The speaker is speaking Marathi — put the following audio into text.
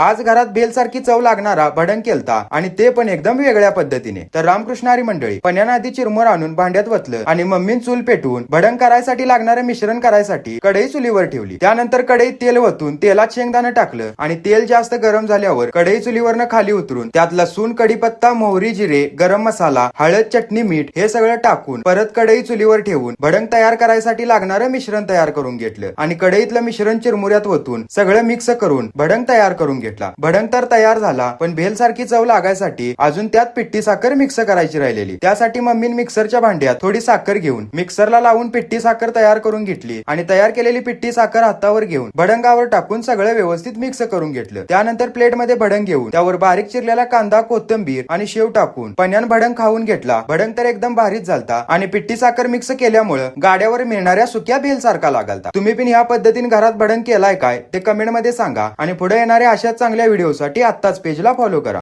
आज घरात भेलसारखी चव लागणारा भडंग केलता आणि ते पण एकदम वेगळ्या पद्धतीने. तर रामकृष्ण हरी मंडळी, पण्यानं आधी चिरमुर आणून भांड्यात वतलं आणि मम्मीन चूल पेटवून भडंग करायसाठी लागणारं मिश्रण करायसाठी कढई चुलीवर ठेवली. त्यानंतर कढईत तेल वतून तेलात शेंगदाणं टाकलं आणि तेल जास्त गरम झाल्यावर कढई चुलीवरनं खाली उतरून त्यात लसूण, कढीपत्ता, मोहरी, जिरे, गरम मसाला, हळद, चटणी, मीठ हे सगळं टाकून परत कढई चुलीवर ठेवून भडंग तयार करायसाठी लागणारं मिश्रण तयार करून घेतलं आणि कढईतलं मिश्रण चिरमुऱ्यात वतून सगळं मिक्स करून भडंग तयार करून घेतला. भडंग तर तयार झाला, पण भेलसारखी चव लागायसाठी अजून त्यात पिट्टी साखर मिक्स करायची राहिलेली. त्यासाठी मम्मीन मिक्सरच्या भांड्यात थोडी साखर घेऊन मिक्सरला लावून पिट्टी साखर तयार करून घेतली आणि तयार केलेली पिट्टी साखर हातावर घेऊन भडंगावर टाकून सगळं व्यवस्थित मिक्स करून घेतलं. त्यानंतर प्लेटमध्ये भडंग घेऊन त्यावर बारीक चिरलेला कांदा, कोथिंबीर आणि शेव टाकून पण्यान भडंग खाऊन घेतला. भडंग तर एकदम भारीच झालता आणि पिट्टी साखर मिक्स केल्यामुळे गाड्यावर मिळणाऱ्या सुक्या भेल सारखा लागालता. तुम्ही पण ह्या पद्धतीने घरात भडंग केलाय काय ते कमेंट मध्ये सांगा आणि पुढे येणाऱ्या अशाच चांगल्या व्हिडिओसाठी आत्ताच पेजला फॉलो करा.